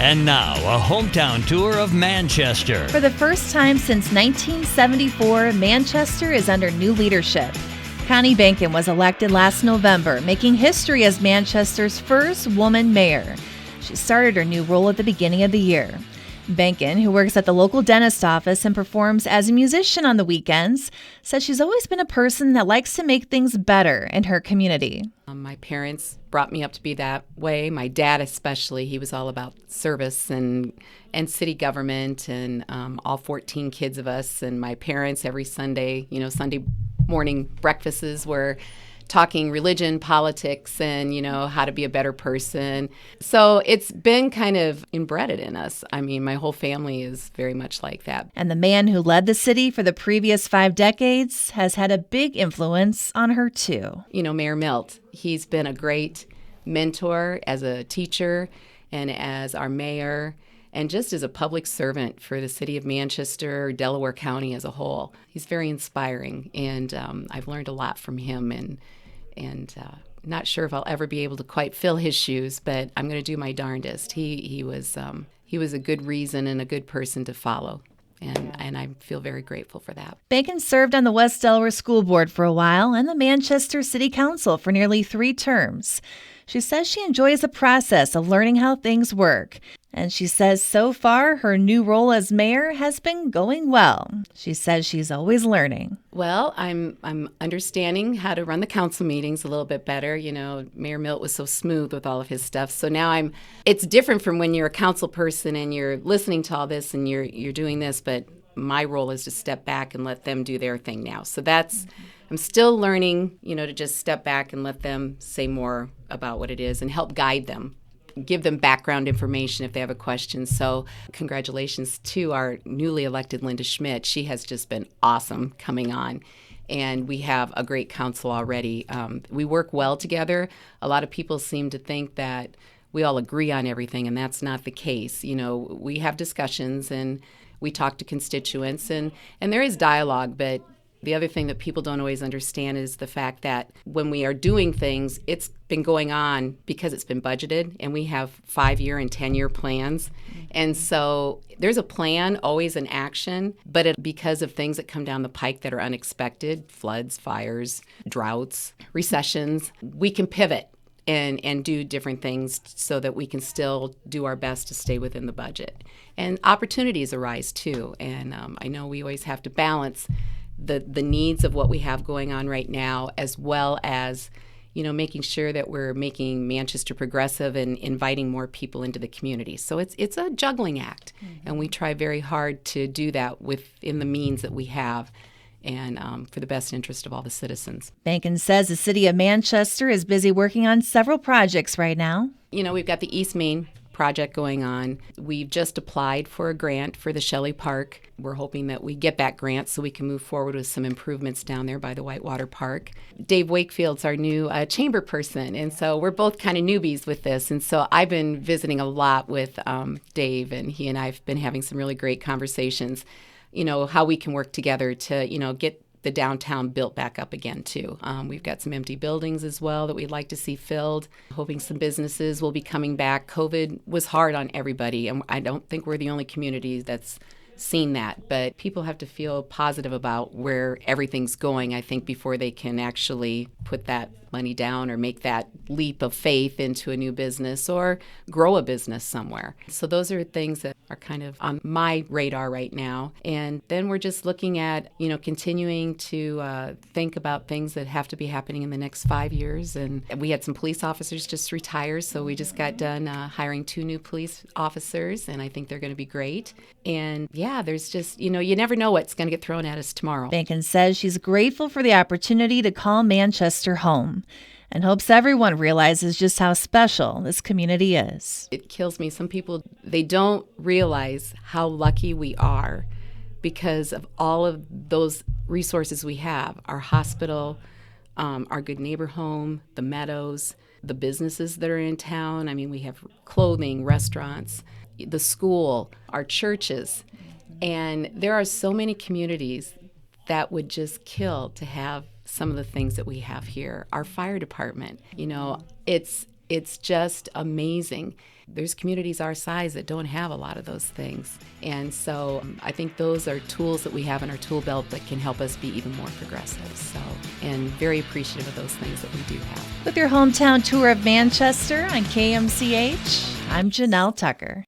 And now, a hometown tour of Manchester. For the first time since 1974, Manchester is under new leadership. Connie Bankin was elected last November, making history as Manchester's first woman mayor. She started her new role at the beginning of the year. Bankin, who works at the local dentist office and performs as a musician on the weekends, says she's always been a person that likes to make things better in her community. My parents brought me up to be that way. My dad especially, he was all about service and city government and all 14 kids of us. And my parents every Sunday, Sunday morning breakfasts were talking religion, politics, and, how to be a better person. So it's been kind of inbred in us. I mean, my whole family is very much like that. And the man who led the city for the previous 5 decades has had a big influence on her, too. Mayor Milt, he's been a great mentor as a teacher and as our mayor, and just as a public servant for the city of Manchester, Delaware County as a whole. He's very inspiring, and I've learned a lot from him, and not sure if I'll ever be able to quite fill his shoes, but I'm going to do my darndest. He was a good reason and a good person to follow, and I feel very grateful for that. Bankin served on the West Delaware School Board for a while and the Manchester City Council for nearly 3 terms. She says she enjoys the process of learning how things work. And she says so far her new role as mayor has been going well. She says she's always learning. Well, I'm understanding how to run the council meetings a little bit better. Mayor Milt was so smooth with all of his stuff. So now it's different from when you're a council person and you're listening to all this and you're doing this, but my role is to step back and let them do their thing now. So I'm still learning, to just step back and let them say more about what it is and help guide them. Give them background information if they have a question. So congratulations to our newly elected Linda Schmidt. She has just been awesome coming on. And we have a great council already. We work well together. A lot of people seem to think that we all agree on everything, and that's not the case. We have discussions and we talk to constituents, and there is dialogue, but the other thing that people don't always understand is the fact that when we are doing things, it's been going on because it's been budgeted, and we have 5-year and 10-year plans. And so there's a plan, always an action, but because of things that come down the pike that are unexpected, floods, fires, droughts, recessions, we can pivot and do different things so that we can still do our best to stay within the budget. And opportunities arise too, and I know we always have to balance the needs of what we have going on right now, as well as, making sure that we're making Manchester progressive and inviting more people into the community. So it's a juggling act, and we try very hard to do that within the means that we have, and for the best interest of all the citizens. Bankin says the city of Manchester is busy working on several projects right now. We've got the East Main project going on. We've just applied for a grant for the Shelley Park. We're hoping that we get that grant so we can move forward with some improvements down there by the Whitewater Park. Dave Wakefield's our new chamber person, and so we're both kind of newbies with this. And so I've been visiting a lot with Dave, and he and I have been having some really great conversations, how we can work together to, get the downtown built back up again, too. We've got some empty buildings as well that we'd like to see filled, hoping some businesses will be coming back. COVID was hard on everybody, and I don't think we're the only community that's seen that, but people have to feel positive about where everything's going, I think, before they can actually put that money down or make that leap of faith into a new business or grow a business somewhere. So those are things that are kind of on my radar right now. And then we're just looking at, continuing to think about things that have to be happening in the next 5 years. And we had some police officers just retire, so we just got done hiring 2 new police officers, and I think they're going to be great. And yeah, there's just, you never know what's going to get thrown at us tomorrow. Bankin says she's grateful for the opportunity to call Manchester home, and hopes everyone realizes just how special this community is. It kills me. Some people, they don't realize how lucky we are because of all of those resources we have. Our hospital, our Good Neighbor Home, the Meadows, the businesses that are in town. I mean, we have clothing, restaurants, the school, our churches. And there are so many communities that would just kill to have some of the things that we have here. Our fire department, it's It's just amazing. There's communities our size that don't have a lot of those things. And so I think those are tools that we have in our tool belt that can help us be even more progressive. So, and very appreciative of those things that we do have. With your hometown tour of Manchester on KMCH, I'm Janelle Tucker.